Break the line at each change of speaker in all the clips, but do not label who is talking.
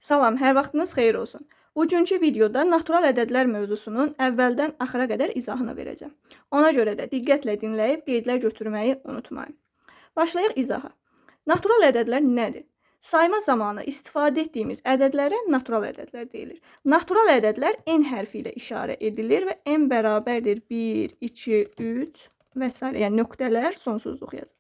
Salam, hər vaxtınız xeyir olsun. Bugünkü videoda natural ədədlər mövzusunun əvvəldən axıra qədər izahını verəcəm. Ona görə də diqqətlə dinləyib qeydlər götürməyi unutmayın. Başlayaq izaha. Natural ədədlər nədir? Sayma zamanı istifadə etdiyimiz ədədlərə natural ədədlər deyilir. Natural ədədlər n hərfi ilə işarə edilir və n bərabərdir 1, 2, 3 və s. Yəni nöqtələr sonsuzluq yazır.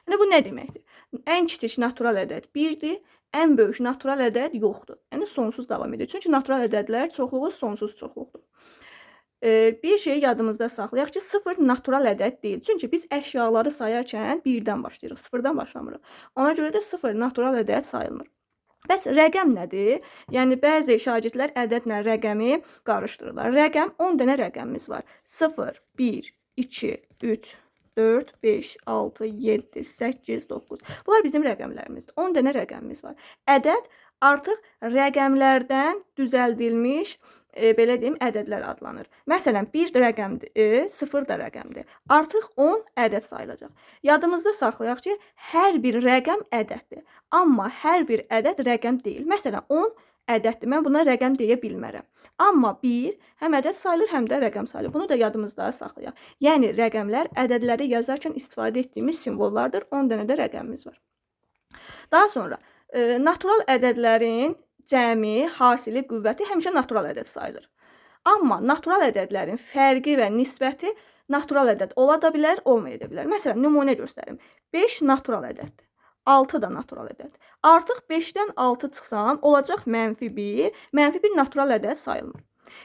Yəni bu nə deməkdir? Ən kiçik natural ədəd 1-dir. Ən böyük natural ədəd yoxdur. Yəni sonsuz davam edir. Çünki natural ədədlər çoxluğu sonsuz çoxluqdur. Bir şeyi yadımızda saxlayaq ki, 0 natural ədəd deyil. Çünki biz əşyaları sayarkən 1-dən başlayırıq, 0-dan başlamırıq. Ona görə də 0 natural ədəd sayılmır. Bəs rəqəm nədir? Yəni bəzi şagirdlər ədədlə rəqəmi qarışdırırlar. Rəqəm 10 dənə rəqəmimiz var. 0, 1, 2, 3, 4, 5, 6, 7, 8, 9. Bunlar bizim rəqəmlərimizdir. 10 dənə rəqəmimiz var. Ədəd artıq rəqəmlərdən düzəldilmiş, belə deyim, ədədlər adlanır. Məsələn, 1 rəqəmdir, 0 da rəqəmdir. Artıq 10 ədəd sayılacaq. Yadımızda saxlayaq ki, hər bir rəqəm ədəddir. Amma hər bir ədəd rəqəm deyil. Məsələn, 10 ədəddir. Mən buna rəqəm deyə bilmərəm. Amma 1 həm ədəd sayılır, həm də rəqəm sayılır. Bunu da yadımızda saxlayaq. Yəni, rəqəmlər ədədləri yazarkən istifadə etdiyimiz simvollardır. 10 dənə də rəqəmimiz var. Daha sonra, natural ədədlərin cəmi, hasili, qüvvəti həmişə natural ədəd sayılır. Amma natural ədədlərin fərqi və nisbəti natural ədəd ola da bilər, olmaya da bilər. Məsələn, nümunə göstərim. 5 natural ədəddir. 6 da natural ədəd. Artıq 5-dən 6 çıxsam, olacaq -1. -1 natural ədəd sayılmır.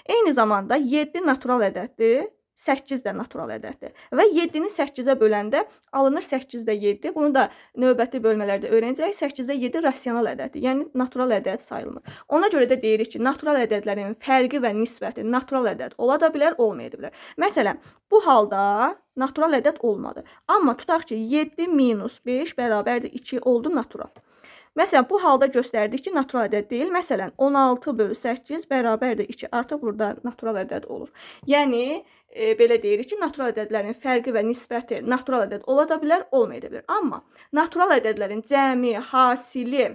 Eyni zamanda 7 natural ədəddir, 8 də natural ədəddir. Və 7-ni 8-ə böləndə alınır 8-də 7. Bunu da növbəti bölmələrdə öyrənəcəyik. 8-də 7 rasional ədəddir. Yəni natural ədəd sayılmır. Ona görə də deyirik ki, natural ədədlərin fərqi və nisbəti natural ədəd ola da bilər, olmaya da bilər. Məsələn, bu halda natural ədəd olmadı. Amma tutaq ki, 7 minus 5 bərabərdir 2 oldu natural. Məsələn, bu halda göstərdik ki, natural ədəd deyil. Məsələn, 16 bölü 8 bərabərdir 2. Artıq burada natural ədəd olur. Yəni, belə deyirik ki, natural ədədlərin fərqi və nisbəti natural ədəd ola da bilər, olmaya da bilər. Amma natural ədədlərin cəmi, hasili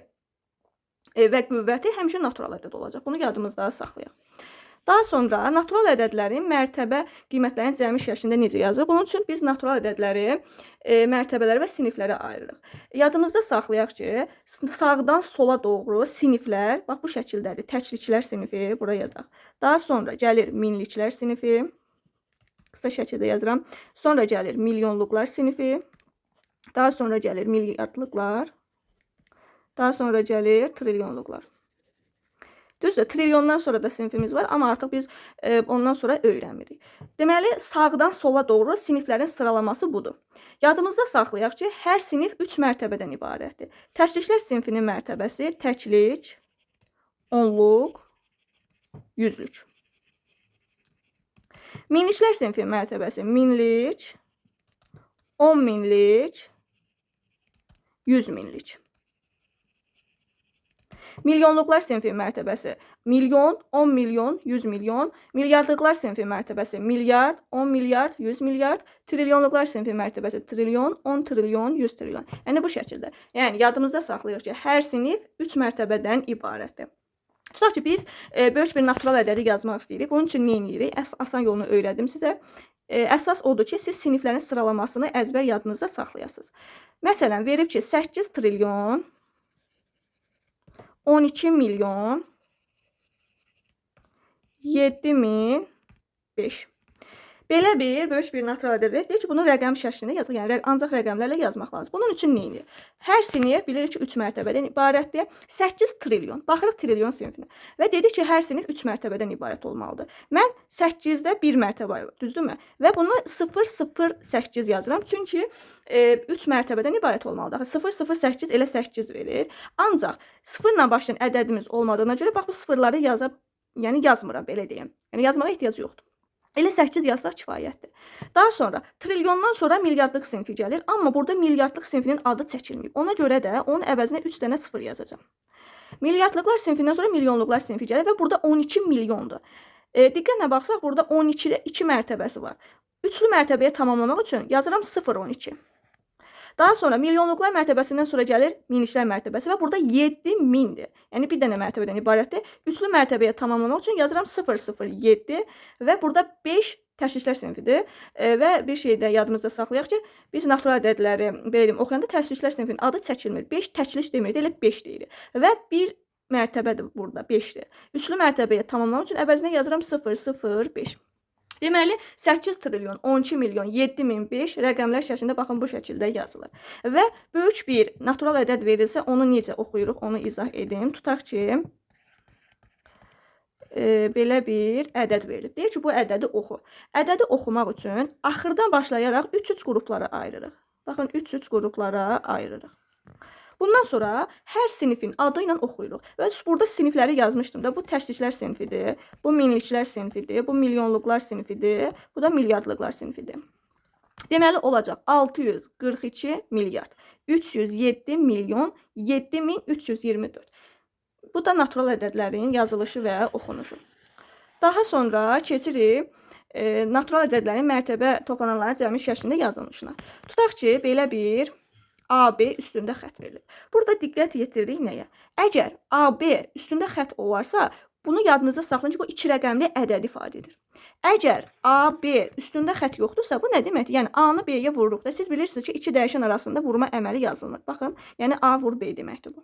və qüvvəti həmişə natural ədəd olacaq. Bunu yadımızda saxlayaq. Daha sonra natural ədədlərin mərtəbə qiymətlərinin cəmi şəklində necə yazılır? Bunun üçün biz natural ədədləri mərtəbələrə və siniflərə ayırırıq. Yadımızda saxlayaq ki, sağdan sola doğru siniflər, bax bu şəkildədir. Təkliklər sinifi, bura yazaq. Daha sonra gəlir minliklər sinifi. Qısa şəkildə yazıram. Sonra gəlir milyonluqlar sinifi. Daha sonra gəlir milyardlıqlar. Daha sonra gəlir trilyonluqlar. Düzdür, trilyondan sonra da sinifimiz var, amma artıq biz ondan sonra öyrənmirik. Deməli, sağdan sola doğru siniflərin sıralaması budur. Yadımızda saxlayaq ki, hər sinif 3 mərtəbədən ibarətdir. Təkliklər sinifinin mərtəbəsi təklik, onluq, yüzlük. Minliklər sinifinin mərtəbəsi minlik, 10 minlik, 100 minlik. Milyonluqlar sinifinin mərtəbəsi milyon, 10 milyon, 100 milyon. Milyardlıqlar sinifinin mərtəbəsi milyard, 10 milyard, 100 milyard. Trilyonluqlar sinifinin mərtəbəsi trilyon, 10 trilyon, 100 trilyon. Yəni bu şəkildə. Yəni yadımızda saxlayırıq ki, hər sinif 3 mərtəbədən ibarətdir. Tutaq ki, biz böyük bir natural ədədi yazmaq istəyirik. Bunun üçün nə edirik? Asan yolunu öyrədim sizə. Əsas odur ki, siz siniflərin sıralamasını əzbər yadınızda saxlayasınız. Məsələn, verib ki, 8 trilyon, 12 milyon, 7005. Belə bir böyük bir natural ədəd verir. Deyir ki, bunu rəqəm şəklində yazıq. Yəni ancaq rəqəmlərlə yazmaq lazım. Bunun üçün nə edir? Hər sinif bilirik ki, 3 mərtəbədən ibarətdir. 8 trilyon. Baxırıq trilyon sinifinə. Və dedik ki, hər sinif 3 mərtəbədən ibarət olmalıdır. Mən 8-də 1 mərtəbə var, düzdürmü? Və bunu 008 yazıram. Çünki 3 mərtəbədən ibarət olmalıdır. 008 elə 8 verir. Ancaq 0 ilə başlayan ədədimiz olmadığına görə bax bu sıfırları yazmıram, belə deyim. Yəni yazmağa ehtiyac yoxdur. Elə 8 yazsaq kifayətdir. Daha sonra trilyondan sonra milyardlıq sinifi gəlir. Amma burada milyardlıq sinifinin adı çəkilməyib. Ona görə də onun əvəzinə 3 dənə sıfır yazacağam. Milyardlıqlar sinifindən sonra milyonluqlar sinifi gəlir və burada 12 milyondur. Diqqətlə baxsaq, burada 12-də 2 mərtəbəsi var. Üçlü mərtəbəyə tamamlamaq üçün yazıram 0,12. Daha sonra milyonluqlar mərtəbəsindən sonra gəlir minliklər mərtəbəsi və burada 7000-dir. Yəni bir dənə mərtəbədən ibarətdir. Üçlü mərtəbəyə tamamlamaq üçün yazıram 007 və burada 5 təşkilçilər sinfidir. Və bir şey də yadımızda saxlayaq ki, biz natural ədədləri belə deyim, oxuyanda təşkilçilər sinfinin adı çəkilmir. 5 təkliş demirik, elə 5 deyirik. Və bir mərtəbədir burada, 5-dir. Üçlü mərtəbəyə tamamlamaq üçün əvəzinə yazıram 005. Deməli, 8 trilyon, 12 milyon, 7005 rəqəmlər şəklində baxın bu şəkildə yazılır. Və böyük bir natural ədəd verilsə, onu necə oxuyuruq, onu izah edim. Tutaq ki, belə bir ədəd verilib. Deyək ki, bu ədədi oxu. Ədədi oxumaq üçün axırdan başlayaraq 3-3 qruplara ayırırıq. Baxın, 3-3 qruplara ayırırıq. Bundan sonra hər sinifin adı ilə oxuyuruq. Və burada sinifləri yazmışdım da. Bu təşkilçilər sinfidir, bu minliklər sinfidir, bu milyonluqlar sinfidir, bu da milyardlıqlar sinfidir. Deməli olacaq 642 milyard, 307 milyon, 7324. Bu da natural ədədlərin yazılışı və oxunuşu. Daha sonra keçirik natural ədədlərin mərtəbə toplananların cəmi şəklində yazılmışına. Tutaq ki, belə bir AB üstündə xət verilir. Burada diqqət yetiririk nəyə? Əgər AB üstündə xət olarsa, bunu yadınızda saxlayın ki, bu 2 rəqəmli ədəd ifadə edir. Əgər AB üstündə xət yoxdursa, bu nə deməkdir? Yəni A-nı B-yə vururuq da. Siz bilirsiniz ki, 2 dəyişən arasında vurma əməli yazılmır. Baxın, yəni A vur B deməkdir bu.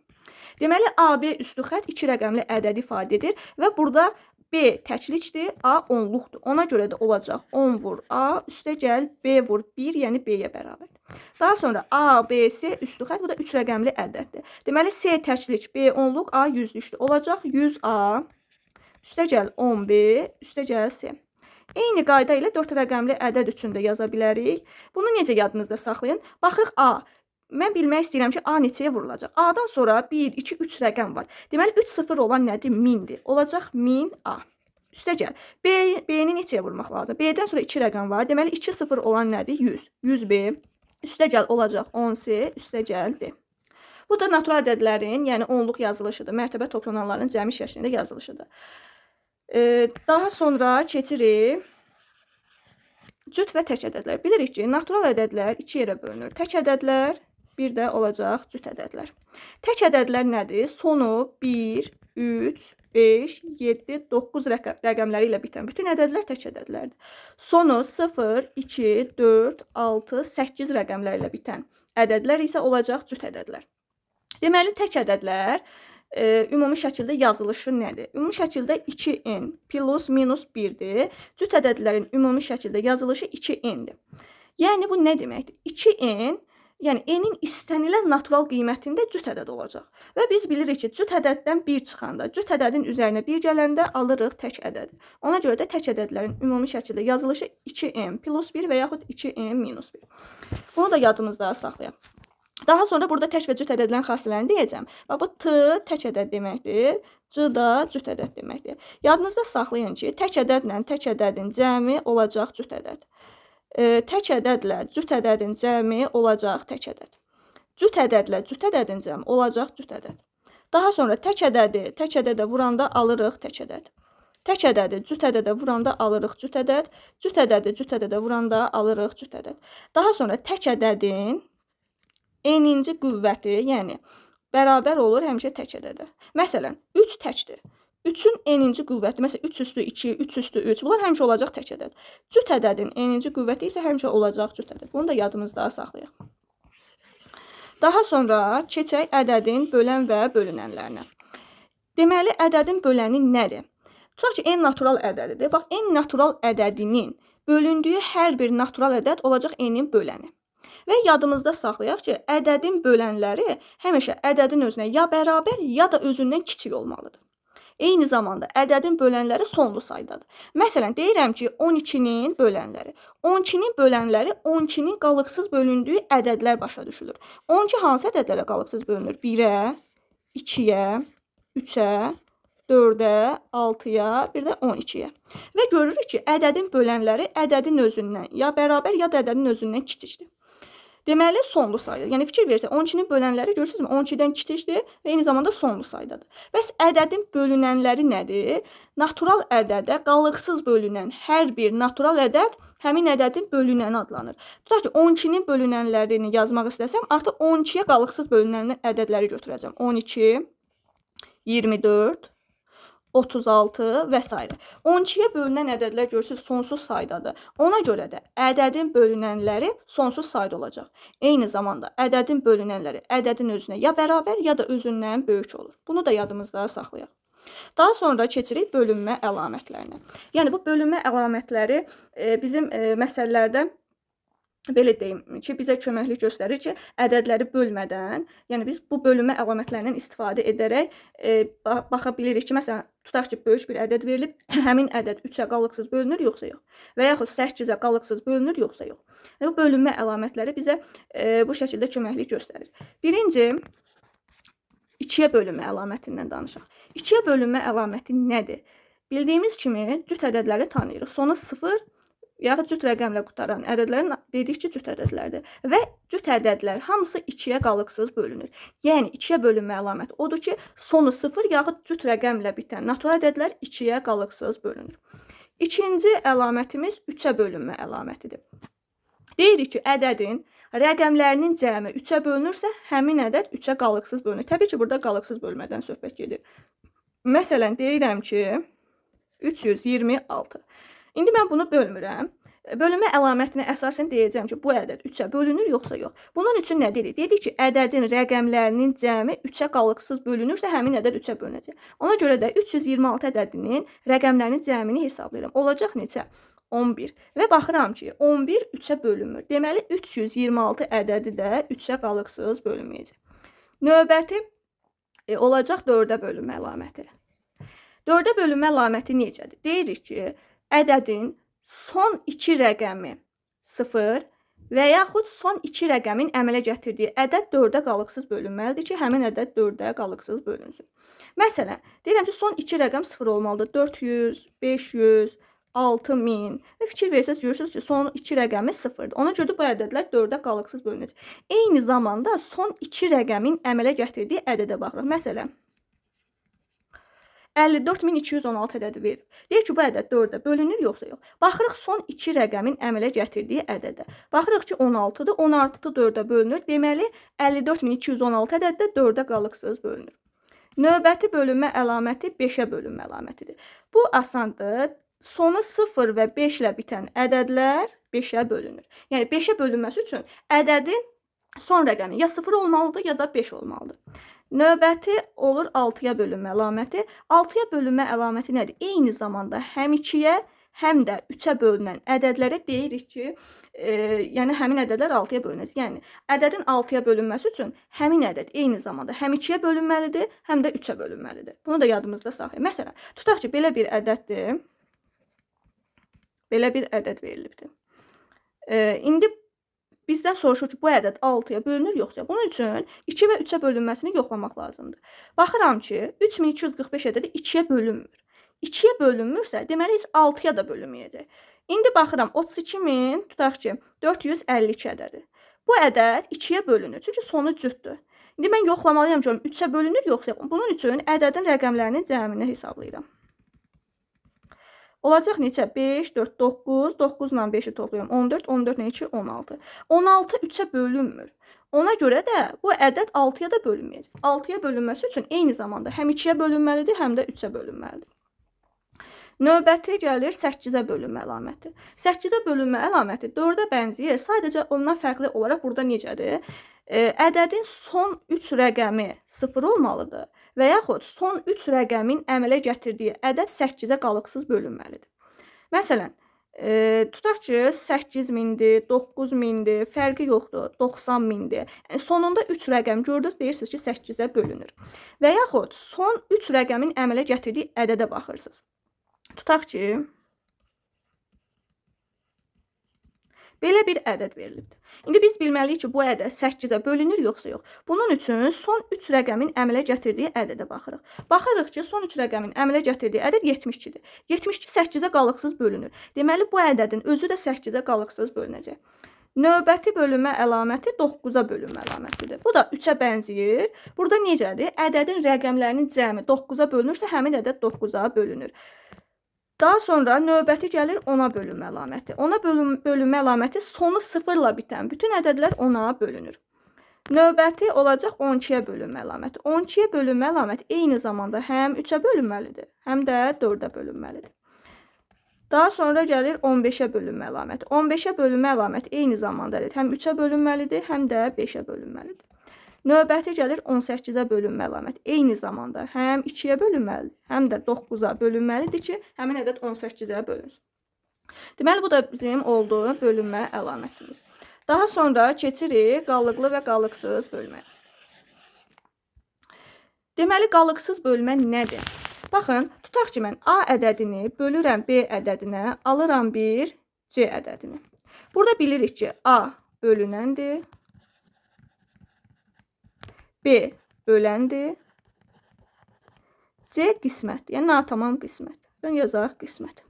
Deməli, AB üstü xət 2 rəqəmli ədəd ifadə edir və burada B təklikdir, A onluqdur. Ona görə də olacaq 10 vur A, üstə gəl B vur 1, yəni B-yə bərabər. Daha sonra A, B, C üstü xət, bu da 3 rəqəmli ədəddir. Deməli, C təklik, B onluq, A yüzlükdür. Olacaq 100 A, üstə gəl 10 B, üstə gəl C. Eyni qayda ilə 4 rəqəmli ədəd üçün də yaza bilərik. Bunu necə yadınızda saxlayın? Baxırıq A. Mən bilmək istəyirəm ki, A neçəyə vurulacaq? A-dan sonra 1, 2, 3 rəqəm var. Deməli, 3 sıfır olan nədir? 1000-dir. Olacaq 1000 A. Üstə gəl. B-ni neçəyə vurmaq lazım? B-dən sonra 2 rəqəm var. Deməli, 2 sıfır olan nədir? 100. 100 B. Üstə gəl olacaq 10 C. Üstə gəl D. Bu da natural ədədlərin, yəni onluq yazılışıdır. Mərtəbə toplananların cəmi şəklində yazılışıdır. Daha sonra keçirik cüt və tək ədədlər. Bilirik ki, natural ədədlər 2 yerə bölünür. Tək ədədlər, bir də olacaq cüt ədədlər. Tək ədədlər nədir? Sonu 1, 3, 5, 7, 9 rəqəmləri ilə bitən bütün ədədlər tək ədədlərdir. Sonu 0, 2, 4, 6, 8 rəqəmləri ilə bitən ədədlər isə olacaq cüt ədədlər. Deməli, tək ədədlər ümumi şəkildə yazılışı nədir? Ümumi şəkildə 2n plus minus 1-dir. Cüt ədədlərin ümumi şəkildə yazılışı 2n-dir. Yəni, bu nə deməkdir? 2n, yəni n-in istənilən natural qiymətində cüt ədəd olacaq. Və biz bilirik ki, cüt ədəddən 1 çıxanda, cüt ədədin üzərinə 1 gələndə alırıq tək ədəd. Ona görə də tək ədədlərin ümumi şəkildə yazılışı 2n plus 1 və yaxud 2n minus 1. Bunu da yadımızda saxlayaq. Daha sonra burada tək və cüt ədədlərin xassələrini deyəcəm. Və bu T tək ədəd deməkdir, C da cüt ədəd deməkdir. Yadınızda saxlayın ki, tək ədədlə tək ədədin cəmi olacaq cüt ədəd. Tək ədədlə cüt ədədin cəmi olacaq tək ədəd. Cüt ədədlə cüt ədədin cəmi olacaq cüt ədəd. Daha sonra tək ədədə vuranda alırıq tək ədəd. Tək ədədi cüt ədədə vuranda alırıq cüt ədəd. Cüt ədədə vuranda alırıq cüt ədəd. Daha sonra tək ədədin n-inci qüvvəti, yəni bərabər olur həmişə tək ədədə. Məsələn, 3 təkdir. 3-ün n-inci qüvvəti, məsələn 3 üstü 2, 3 üstü 3, bunlar həmişə olacaq tək ədəd. Cüt ədədin n-inci qüvvəti isə həmişə olacaq cüt ədəd. Bunu da yadımızda saxlayaq. Daha sonra keçək ədədin bölən və bölünənlərinə. Deməli, ədədin böləni nədir? Tutaq ki, n natural ədədidir. Bax, n natural ədədinin bölündüyü hər bir natural ədəd olacaq n-in böləni. Və yadımızda saxlayaq ki, ədədin bölənləri həmişə ədədin özünə ya bərabər, ya da özündən kiçik olmalıdır. Eyni zamanda ədədin bölənləri sonlu saydadır. Məsələn, deyirəm ki, 12-nin bölənləri. 12-nin bölənləri 12-nin qalıqsız bölündüyü ədədlər başa düşülür. 12 hansı ədədlərə qalıqsız bölünür? 1-ə, 2-yə, 3-ə, 4-ə, 6-ya, bir də 12-yə. Və görürük ki, ədədin bölənləri ədədin özündən ya bərabər, ya da ədədin özündən kiçikdir. Deməli, sonlu saydır. Yəni fikir versək, 12-nin bölünənləri görürsünüzmü? 12-dən kiçikdir və eyni zamanda sonlu saydadır. Bəs ədədin bölünənləri nədir? Natural ədədə qalıqsız bölünən hər bir natural ədəd həmin ədədin bölünəni adlanır. Tutaq ki, 12-nin bölünənlərini yazmaq istəsəm, artıq 12-yə qalıqsız bölünən ədədləri götürəcəm. 12, 24, 36 və s. 12-yə bölünən ədədlər görürsünüz sonsuz saydadır. Ona görə də ədədin bölünənləri sonsuz sayda olacaq. Eyni zamanda ədədin bölünənləri ədədin özünə ya bərabər ya da özündən böyük olur. Bunu da yadımızda saxlayaq. Daha sonra keçirik bölünmə əlamətlərinə. Yəni bu bölünmə əlamətləri bizim məsələlərdə belə deyim ki, bizə köməklik göstərir ki, ədədləri bölmədən, yəni biz bu bölünmə əlamətlərindən istifadə edərək baxa bilirik ki, məsələn, tutaq ki, böyük bir ədəd verilib, həmin ədəd 3-ə qalıqsız bölünür yoxsa yox, və yaxud 8-ə qalıqsız bölünür yoxsa yox. Yəni, bu bölünmə əlamətləri bizə bu şəkildə köməklik göstərir. Birinci, 2-yə bölünmə əlamətindən danışaq. 2-yə bölünmə əlaməti nədir? Bildiyimiz kimi cüt ədədləri tanıyırıq. Sonu 0 yaxud cüt rəqəmlə qutaran ədədlərin dedik ki, cüt ədədlərdir. Və cüt ədədlər hamısı 2-yə qalıqsız bölünür. Yəni 2-yə bölünmə əlaməti odur ki, sonu 0 yaxud cüt rəqəmlə bitən natural ədədlər 2-yə qalıqsız bölünür. İkinci əlamətimiz 3-ə bölünmə əlamətidir. Deyirik ki, ədədin rəqəmlərinin cəmi 3-ə bölünürsə, həmin ədəd 3-ə qalıqsız bölünür. Təbii ki, burada qalıqsız bölmədən söhbət gedir. Məsələn, deyirəm ki, 326. İndi mən bunu bölmürəm. Bölünmə əlamətinə əsasən deyəcəm ki, bu ədəd 3-ə bölünür yoxsa yox. Bunun üçün nə dedik? Dedik ki, ədədin rəqəmlərinin cəmi 3-ə qalıqsız bölünürsə, həmin ədəd 3-ə bölünəcək. Ona görə də 326 ədədinin rəqəmlərinin cəmini hesablayıram. Olacaq neçə? 11. Və baxıram ki, 11 3-ə bölünmür. Deməli, 326 ədədi də 3-ə qalıqsız bölünməyəcək. Növbəti olacaq 4-ə bölünmə əlaməti. 4-ə bölünmə əlaməti necədir? Deyirik ki, ədədin son 2 rəqəmi 0 və yaxud son 2 rəqəmin əmələ gətirdiyi ədəd 4-ə qalıqsız bölünməlidir ki, həmin ədəd 4-ə qalıqsız bölünsün. Məsələn, deyirəm ki, son 2 rəqəm 0 olmalıdır. 400, 500, 6000 və fikir versəz görürsünüz ki, son 2 rəqəmi 0-dır. Ona görə bu ədədlər 4-ə qalıqsız bölünəcək. Eyni zamanda son 2 rəqəmin əmələ gətirdiyi ədədə baxırıq. Məsələn, 54216 ədədi verir. Deyək ki, bu ədəd 4-ə bölünür yoxsa yox. Baxırıq son 2 rəqəmin əmələ gətirdiyi ədədə. Baxırıq ki, 16-dır. 16 4-ə bölünür. Deməli, 54216 ədəd də 4-ə qalıqsız bölünür. Növbəti bölünmə əlaməti 5-ə bölünmə əlamətidir. Bu asandır. Sonu 0 və 5 ilə bitən ədədlər 5-ə bölünür. Yəni 5-ə bölünməsi üçün ədədin son rəqəmi ya 0 olmalıdır, ya da 5 olmalıdır. Növbəti olur 6-ya bölünmə əlaməti. 6-ya bölünmə əlaməti nədir? Eyni zamanda həm 2-yə, həm də 3-ə bölünən ədədlərə deyirik ki, yəni həmin ədədlər 6-ya bölünəcək. Yəni ədədin 6-ya bölünməsi üçün həmin ədəd eyni zamanda həm 2-yə bölünməlidir, həm də 3-ə bölünməlidir. Bunu da yadımızda saxlayın. Məsələn, tutaq ki, belə bir ədəddir. Belə bir ədəd verilibdir. İndi bizdən soruşur ki, bu ədəd 6-ya bölünür yoxsa? Bunun üçün 2 və 3-ə bölünməsini yoxlamaq lazımdır. Baxıram ki, 3245 ədədi 2-yə bölünmür. 2-yə bölünmürsə, deməli heç 6-ya da bölünməyəcək. İndi baxıram 32000, tutaq ki, 452 ədədi. Bu ədəd 2-yə bölünür, çünki sonu cütdür. İndi mən yoxlamalıyam ki, 3-ə bölünür yoxsa? Bunun üçün ədədin rəqəmlərinin cəmini hesablayıram. Olacaq neçə? 5, 4, 9, 9 ilə 5-i toplayıram. 14, 14 ilə 2, 16. 16 3-ə bölünmür. Ona görə də bu ədəd 6-ya da bölünməyəcək. 6-ya bölünməsi üçün eyni zamanda həm 2-yə bölünməlidir, həm də 3-ə bölünməlidir. Növbəti gəlir 8-ə bölünmə əlaməti. 8-ə bölünmə əlaməti 4-ə bənzəyir. Sadəcə ondan fərqli olaraq burada necədir? Ədədin son 3 rəqəmi 0 olmalıdır və yaxud son 3 rəqəmin əmələ gətirdiyi ədəd 8-ə qalıqsız bölünməlidir. Məsələn, tutaq ki, 8000-dir, 9000-dir, fərqi yoxdur, 90000-dir. Sonunda 3 rəqəm gördünüz, deyirsiniz ki, 8-ə bölünür. Və yaxud son 3 rəqəmin əmələ gətirdiyi ədədə baxırsınız. Tutaq ki, belə bir ədəd verilibdir. İndi biz bilməliyik ki, bu ədəd 8-ə bölünür yoxsa yox. Bunun üçün son 3 rəqəmin əmələ gətirdiyi ədədə baxırıq. Baxırıq ki, son 3 rəqəmin əmələ gətirdiyi ədəd 72-dir. 72 8-ə qalıqsız bölünür. Deməli, bu ədədin özü də 8-ə qalıqsız bölünəcək. Növbəti bölünmə əlaməti 9-a bölünmə əlamətidir. Bu da 3-ə bənzəyir. Burada necədir? Ədədin rəqəmlərinin cəmi 9-a bölünürsə, həmin ədəd 9-a bölünür. Daha sonra növbəti gəlir 10-a bölünmə əlaməti. 10-a bölünmə əlaməti sonu 0-la bitən bütün ədədlər 10-a bölünür. Növbəti olacaq 12-yə bölünmə əlaməti. 12-yə bölünmə əlaməti eyni zamanda həm 3-ə bölünməlidir, həm də 4-ə bölünməlidir. Daha sonra gəlir 15-ə bölünmə əlaməti. 15-ə bölünmə əlaməti eyni zamanda həm 3-ə bölünməlidir, həm də 5-ə bölünməlidir. Növbəti gəlir 18-ə bölünmə əlaməti. Eyni zamanda həm 2-yə bölünməlidir, həm də 9-a bölünməlidir ki, həmin ədəd 18-ə bölünsün. Deməli, bu da bizim olduğu bölünmə əlamətimiz. Daha sonra keçirik qalıqlı və qalıqsız bölməyə. Deməli, qalıqsız bölmə nədir? Baxın, tutaq ki, mən A ədədini bölürəm B ədədinə, alıram bir C ədədini. Burada bilirik ki, A bölünəndir, B böləndir, C qismətdir, yəni natamam qismət. Ön yazarıq qismət.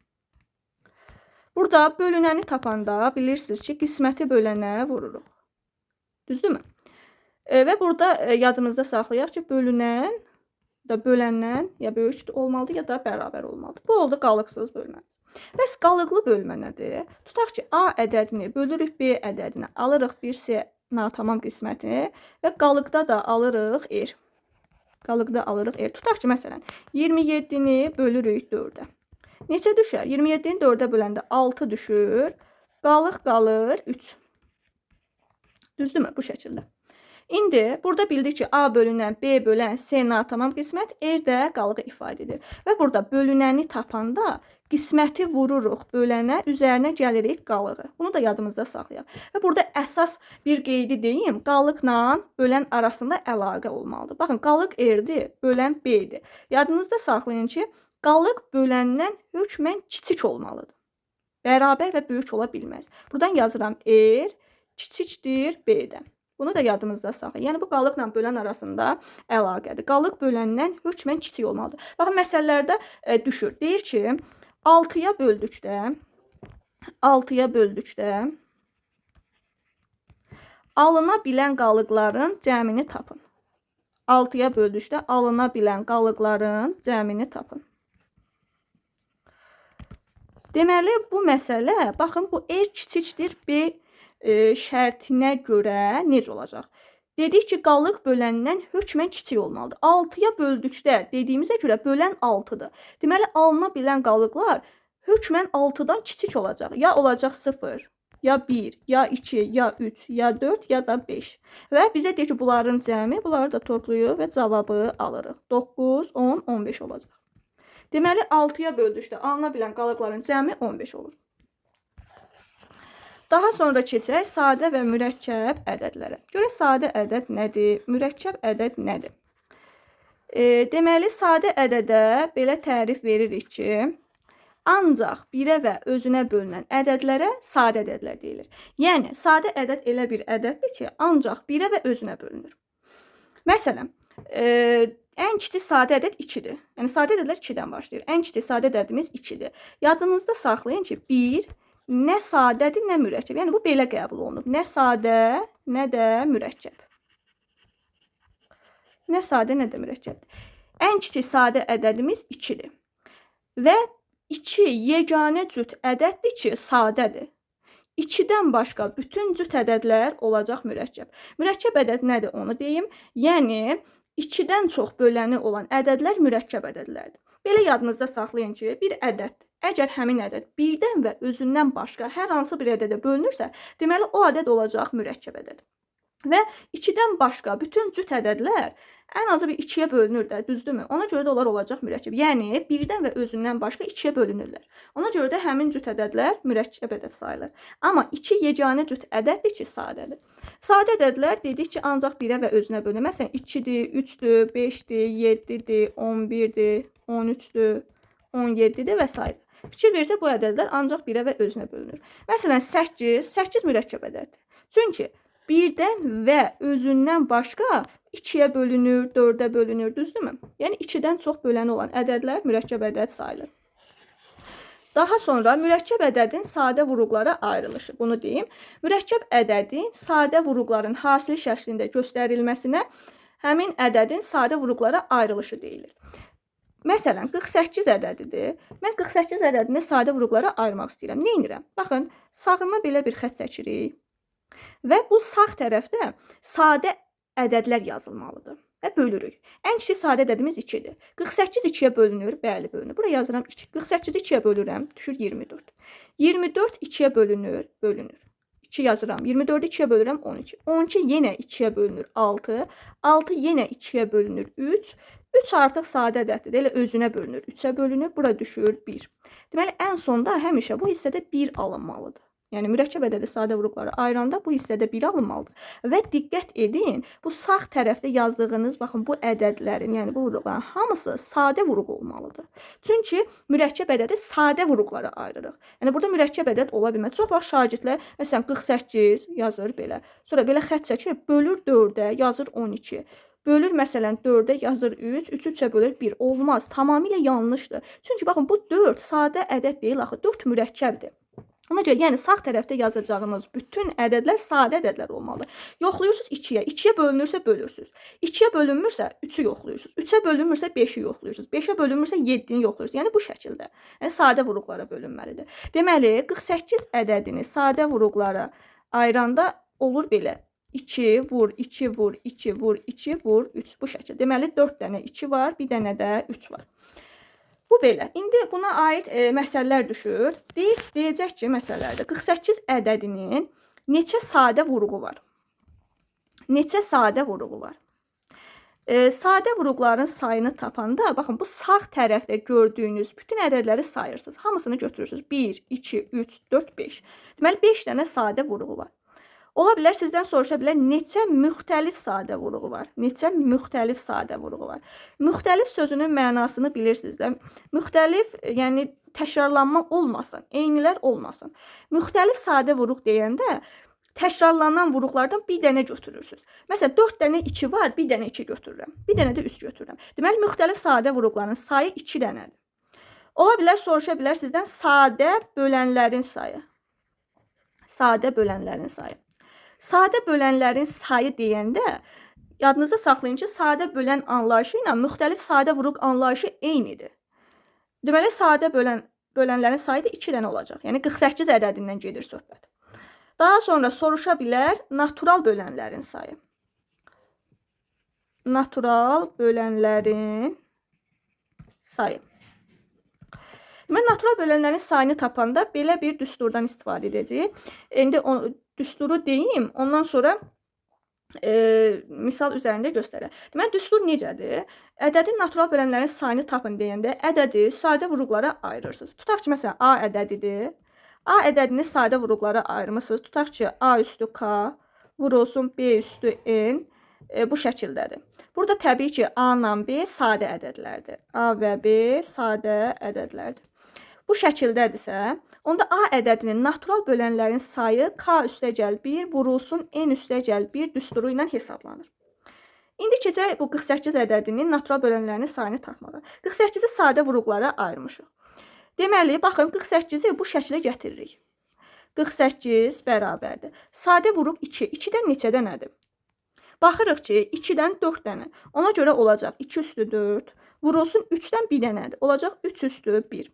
Burada bölünəni tapanda bilirsiniz ki, qisməti bölənə vururuq. Düzdürmü? Və burada yadımızda saxlayaq ki, bölünən da böləndən ya böyük olmalıdır, ya da bərabər olmalıdır. Bu oldu qalıqsız bölmə. Bəs qalıqlı bölmə nədir? Tutaq ki, A ədədini bölürük B ədədinə, alırıq bir C natamam qismətini və qalıqda da alırıq R. Qalıqda alırıq R. Tutaq ki, məsələn, 27-ni bölürük 4-ə. Neçə düşər? 27-ni 4-ə böləndə 6 düşür. Qalıq qalır 3. Düzdürmü? Bu şəkildə. İndi burada bildik ki, A bölünən, B bölən, C natamam qismət, R də qalığı ifadə edir. Və burada bölünəni tapanda qisməti vururuq bölənə, üzərinə gəlirik qalığı. Bunu da yadımızda saxlayaq. Və burada əsas bir qeydi deyim, qalıqla bölən arasında əlaqə olmalıdır. Baxın, qalıq R-dir, bölən B-dir. Yadınızda saxlayın ki, qalıq böləndən hökmən kiçik olmalıdır. Bərabər və böyük ola bilməz. Buradan yazıram R kiçikdir B-dən. Bunu da yadımızda saxlayın. Yəni, bu qalıqla bölən arasında əlaqədir. Qalıq böləndən hökmən kiçik olmalıdır. Baxın, məsələlərdə düşür. Deyir ki, 6-ya böldükdə alına bilən qalıqların cəmini tapın. 6-ya böldükdə alına bilən qalıqların cəmini tapın. Deməli, bu məsələ, baxın, bu R kiçikdir B şərtinə görə necə olacaq? Dedik ki, qalıq böləndən hökmən kiçik olmalıdır. 6-ya böldükdə dediyimizə görə bölən 6-dır. Deməli, alına bilən qalıqlar hökmən 6-dan kiçik olacaq. Ya olacaq 0, ya 1, ya 2, ya 3, ya 4, ya da 5. Və bizə deyir ki, bunların cəmi, bunları da toplayıb və cavabı alırıq. 9, 10, 15 olacaq. Deməli, 6-ya böldükdə alına bilən qalıqların cəmi 15 olur. Daha sonra keçək sadə və mürəkkəb ədədlərə. Görək sadə ədəd nədir, mürəkkəb ədəd nədir? Deməli, sadə ədədə belə tərif veririk ki, ancaq birə və özünə bölünən ədədlərə sadə ədədlər deyilir. Yəni, sadə ədəd elə bir ədəddir ki, ancaq birə və özünə bölünür. Məsələn, ən kiçik sadə ədəd 2-dir. Yəni, sadə ədədlər 2-dən başlayır. Ən kiçik sadə ədədimiz 2-dir. Yadınızda saxlayın ki, 1 nə sadədir, nə mürəkkəb. Yəni, bu belə qəbul olunub. Nə sadə, nə də mürəkkəb. Nə sadə, nə də mürəkkəbdir. Ən kiçik sadə ədədimiz 2-dir. Və 2 yeganə cüt ədəddir ki, sadədir. 2-dən başqa bütün cüt ədədlər olacaq mürəkkəb. Mürəkkəb ədəd nədir, onu deyim. Yəni, 2-dən çox böləni olan ədədlər mürəkkəb ədədlərdir. Belə yadınızda saxlayın ki, bir ədəd, əgər həmin ədəd birdən və özündən başqa hər hansı bir ədədə bölünürsə, deməli, o ədəd olacaq mürəkkəb ədəd. Və 2-dən başqa bütün cüt ədədlər ən azı bir 2-yə bölünür də, düzdürmü? Ona görə də onlar olacaq mürəkkəb. Yəni, birdən və özündən başqa 2-yə bölünürlər. Ona görə də həmin cüt ədədlər mürəkkəb ədəd sayılır. Amma 2 yeganə cüt ədəddir ki, sadədir. Sadə ədədlər dedik ki, ancaq 1-ə və özünə bölünür. Məsələn, 2-dir, 3-dür, 5-dir, 7-dir, 11-dir, 13-dür, 17-dir və s. Fikir versək, bu ədədlər ancaq 1-ə və özünə bölünür. Məsələn, 8 mürəkkəb ədəddir. Çünki 1-dən və özündən başqa 2-yə bölünür, 4-ə bölünür, düzdürmü? Yəni, 2-dən çox böləni olan ədədlər mürəkkəb ədəd sayılır. Daha sonra mürəkkəb ədədin sadə vuruqlara ayrılışı. Bunu deyim. Mürəkkəb ədədin sadə vuruqların hasil şəklində göstərilməsinə həmin ədədin sadə vuruqlara ayrılışı deyilir. Məsələn, 48 ədədidir. Mən 48 ədədini sadə vuruqlara ayırmaq istəyirəm. Nə edirəm? Baxın, sağıma belə bir xətt çəkirik. Və bu sağ tərəfdə sadə ədədlər yazılmalıdır. Və bölürük. Ən kiçik sadə ədədimiz 2-dir. 48 2-yə bölünür. Bəli, bölünür. Buraya yazıram 2. 48-i 2-yə bölürəm. Düşür 24. 24 2-yə bölünür. Bölünür. 2 yazıram. 24-ü 2-yə bölürəm 12. 12 yenə 2-yə bölünür 6. 6 yenə 2-yə bölünür 3. 3 artıq sadə ədəddir. Elə özünə bölünür. 3-ə bölünür. Bura düşür 1. Deməli, ən sonda həmişə bu hissədə 1 alınmalıdır. Yəni, mürəkkəb ədədi sadə vuruqları ayıranda bu hissədə 1 alınmalıdır. Və diqqət edin, bu sağ tərəfdə yazdığınız, baxın, bu ədədlərin, yəni bu vuruqların hamısı sadə vuruq olmalıdır. Çünki mürəkkəb ədədi sadə vuruqlara ayırırıq. Yəni, burada mürəkkəb ədəd ola bilməz. Çox vaxt şagirdlər, məsələn, 48 yazır belə. Sonra belə xətt çəkir, bölür 4-ə, yazır 12. Bölür, məsələn, 4-ə yazır 3, 3-ü 3-ə bölür 1. Olmaz, tamamilə yanlışdır. Çünki, baxın, bu 4 sadə ədəd deyil, axı, 4 mürəkkəbdir. Ona görə, yəni sağ tərəfdə yazacağınız bütün ədədlər sadə ədədlər olmalıdır. Yoxluyursunuz 2-yə. 2-yə bölünürsə bölürsünüz. 2-yə bölünmürsə 3-ü yoxluyursunuz. 3-ə bölünmürsə 5-i yoxluyursunuz. 5-ə bölünmürsə 7-ni yoxluyursunuz. Yəni bu şəkildə. Yəni sadə vuruqlara bölünməlidir. Deməli, 48 ədədini sadə vuruqlara ayıranda olur belə. 2 vur, 2 vur, 2 vur, 2 vur, 3 bu şəkildə. Deməli 4 dənə 2 var, bir dənə də 3 var. Bu belə. İndi buna aid məsələlər düşür. Deyəcək ki, məsələlərdə 48 ədədinin neçə sadə vuruğu var? Neçə sadə vuruğu var? Sadə vuruqların sayını tapanda, baxın, bu sağ tərəfdə gördüyünüz bütün ədədləri sayırsınız. Hamısını götürürsünüz. 1, 2, 3, 4, 5. Deməli, 5 dənə sadə vuruğu var. Ola bilər, sizdən soruşa bilər, neçə müxtəlif sadə vuruğu var? Neçə müxtəlif sadə vuruğu var? Müxtəlif sözünün mənasını bilirsiniz də. Müxtəlif, yəni təkrarlanma olmasın, eynilər olmasın. Müxtəlif sadə vuruq deyəndə təkrarlanan vuruqlardan bir dənə götürürsünüz. Məsələn, 4 dənə 2 var, bir dənə 2 götürürəm. Bir dənə də 3 götürürəm. Deməli, müxtəlif sadə vuruqların sayı 2 dənədir. Ola bilər, soruşa bilər sizdən sadə bölənlərin sayı. Sadə bölənlərin sayı. Sadə bölənlərin sayı deyəndə, yadınızda saxlayın ki, sadə bölən anlayışı ilə müxtəlif sadə vuruq anlayışı eynidir. Deməli, sadə bölənlərin sayı da 2 dənə olacaq. Yəni, 48 ədədindən gedir söhbət. Daha sonra soruşa bilər natural bölənlərin sayı. Natural bölənlərin sayı. Mən natural bölənlərin sayını tapanda belə bir düsturdan istifadə edəcəyik. İndi düsturu deyim, ondan sonra misal üzərində göstərək. Deməli, düstur necədir? Ədədin natural bölənlərin sayını tapın deyəndə ədədi sadə vuruqlara ayırırsınız. Tutaq ki, məsələn, A ədədidir. A ədədini sadə vuruqlara ayırmışsınız. Tutaq ki, A üstü K vurulsun B üstü N bu şəkildədir. Burada təbii ki, A ilə B sadə ədədlərdir. A və B sadə ədədlərdir. Bu şəkildədirsə, onda A ədədinin natural bölənlərin sayı K üstəgəl 1 vurulsun N üstəgəl 1 düsturu ilə hesablanır. İndi keçək bu 48 ədədinin natural bölənlərinin sayını tapmağa. 48-i sadə vuruqlara ayırmışıq. Deməli, baxın, 48-i bu şəklə gətiririk. 48 bərabərdir. Sadə vuruq 2. 2-dən neçə dənədir? Baxırıq ki, 2-dən 4 dənə. Ona görə olacaq 2 üstü 4. Vurulsun 3-dən 1 dənədir. Olacaq 3 üstü 1.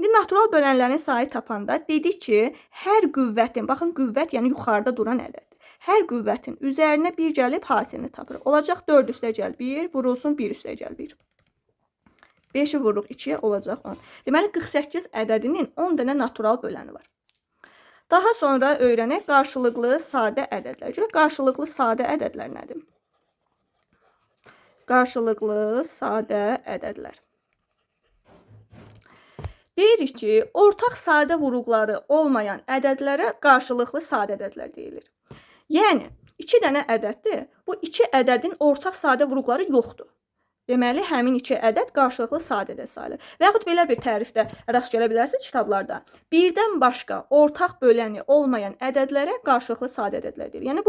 İndi natural bölənlərin sayı tapanda dedik ki, hər qüvvətin, baxın, qüvvət yəni yuxarıda duran ədəddir. Hər qüvvətin üzərinə 1 gəlib hasilini tapırıq. Olacaq 4 üstəgəl 1, vurulsun 1 üstəgəl 1. 5-i vururuq 2-yə, olacaq 10. Deməli, 48 ədədinin 10 dənə natural böləni var. Daha sonra öyrənək qarşılıqlı sadə ədədlər. Görək, qarşılıqlı sadə ədədlər nədir? Qarşılıqlı sadə ədədlər. Deyirik ki, ortaq sadə vuruqları olmayan ədədlərə qarşılıqlı sadə ədədlər deyilir. Yəni, 2 dənə ədəddir. Bu 2 ədədin ortaq sadə vuruqları yoxdur. Deməli, həmin iki ədəd qarşılıqlı sadə ədəd sayılır. Və yaxud belə bir tərifdə rast gələ bilərsiniz kitablarda. Birdən başqa ortaq böləni olmayan ədədlərə qarşılıqlı sadə ədədlər deyilir. Yəni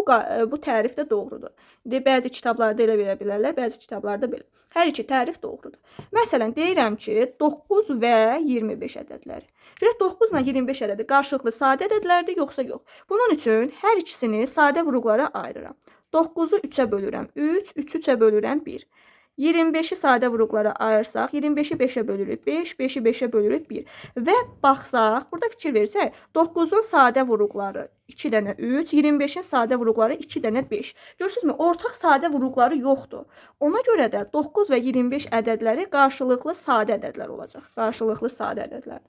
bu tərif də doğrudur. Bəzi kitablarda elə verə bilərlər, bəzi kitablarda belə. Hər iki tərif doğrudur. Məsələn, deyirəm ki, 9 və 25 ədədləri. Görək 9 ilə 25 ədədi qarşılıqlı sadə ədədlərdir, yoxsa yox? Bunun üçün hər ikisini sadə vurğulara ayırıram. 9-u 3-ə bölürəm 3, 3-ü 3-ə bölürəm 1. 25-i sadə vurğulara ayırsaq, 25-i 5-ə bölürük 5, 5-i 5-ə bölürük 1. Və baxsaq, burada fikir versək, 9-un sadə vurğuları 2 dənə 3, 25-in sadə vurğuları 2 dənə 5. Görürsünüzmü? Ortaq sadə vurğuları yoxdur. Ona görə də 9 və 25 ədədləri qarşılıqlı sadə ədədlər olacaq. Qarşılıqlı sadə ədədlər.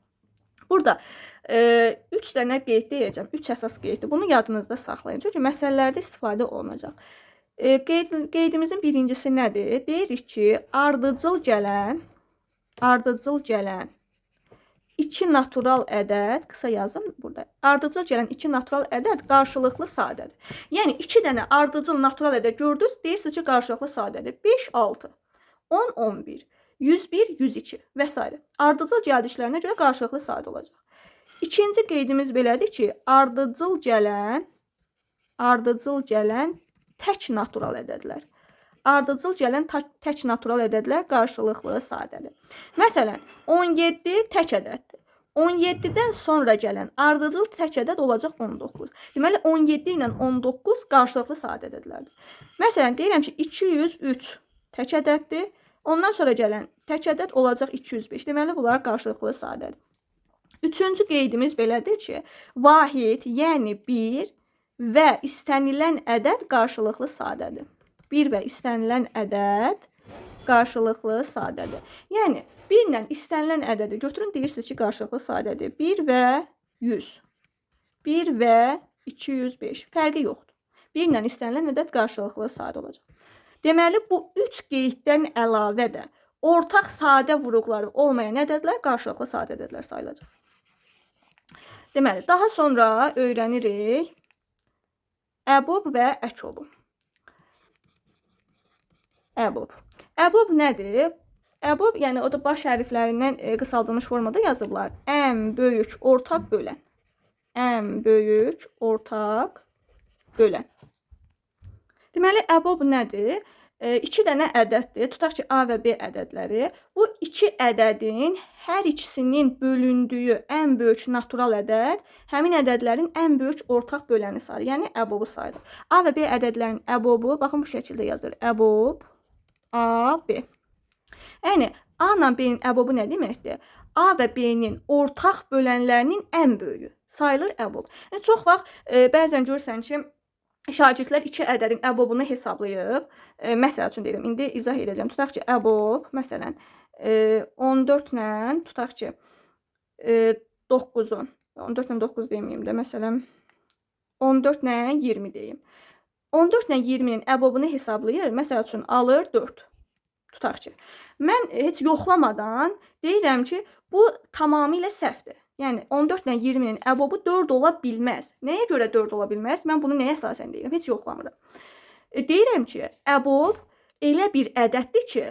Burada 3 dənə qeyd deyəcəm. 3 əsas qeyddir. Bunu yadınızda saxlayın. Çünki məsələlərdə istifadə olunacaq. Qeydimizin birincisi nədir? Deyirik ki, ardıcıl gələn 2 natural ədəd, qısa yazım burada. Ardıcıl gələn 2 natural ədəd qarşılıqlı sadədir. Yəni 2 dənə ardıcıl natural ədəd gördünüz, deyirsiniz ki, qarşılıqlı sadədir. 5, 6, 10, 11, 101, 102 və s. Ardıcıl gəldiklərinə görə qarşılıqlı sadə olacaq. İkinci qeydimiz belədir ki, ardıcıl gələn tək natural ədədlər. Ardıcıl gələn tək natural ədədlər qarşılıqlı sadədir. Məsələn, 17 tək ədəddir. 17-dən sonra gələn ardıcıl tək ədəd olacaq 19. Deməli, 17 ilə 19 qarşılıqlı sadə ədədlərdir. Məsələn, deyirəm ki, 203 tək ədəddir. Ondan sonra gələn tək ədəd olacaq 205. Deməli, bunlar qarşılıqlı sadədir. Üçüncü qeydimiz belədir ki, vahid, yəni 1 və istənilən ədəd qarşılıqlı sadədir. 1 və istənilən ədəd qarşılıqlı sadədir. Yəni, 1 ilə istənilən ədədi götürün, deyirsiniz ki, qarşılıqlı sadədir. 1 və 100. 1 və 205. Fərqi yoxdur. 1 ilə istənilən ədəd qarşılıqlı sadə olacaq. Deməli, bu 3 qeyddən əlavə də ortaq sadə vurğuları olmayan ədədlər qarşılıqlı sadə ədədlər sayılacaq. Deməli, daha sonra öyrənirik əbob və əkobu. Əbob. Əbob nədir? Əbob, yəni o da baş hərflərindən qısaldılmış formada yazıblar. Ən böyük ortaq bölən. Ən böyük ortaq bölən. Deməli, əbob nədir? 2 dənə ədəddir. Tutaq ki, A və B ədədləri. Bu 2 ədədin hər ikisinin bölündüyü ən böyük natural ədəd həmin ədədlərin ən böyük ortaq böləni sayılır. Yəni, əbobu sayılır. A və B ədədlərinin əbobu, baxın bu şəkildə yazılır. Əbob, A, B. Yəni, A ilə B-nin əbobu nə deməkdir? A və B-nin ortaq bölənlərinin ən böyüyü sayılır əbob. Yəni, çox vaxt bəzən görürsən ki, şagirdlər 2 ədədin əbobunu hesablayıb, məsəl üçün deyirəm, indi izah edəcəm. Tutaq ki, əbob, məsələn, 14 ilə, tutaq ki, 9-un, 14 ilə 9 deməyim də, məsələn, 14 ilə 20 deyim. 14 ilə 20-nin əbobunu hesablayır, məsəl üçün, alır 4. Tutaq ki, mən heç yoxlamadan deyirəm ki, bu tamamilə səhvdir. Yəni, 14 ilə 20-nin əbobu 4 ola bilməz. Nəyə görə 4 ola bilməz? Mən bunu nəyə əsasən deyirəm? Heç yoxlamıram. Deyirəm ki, əbob elə bir ədəddir ki,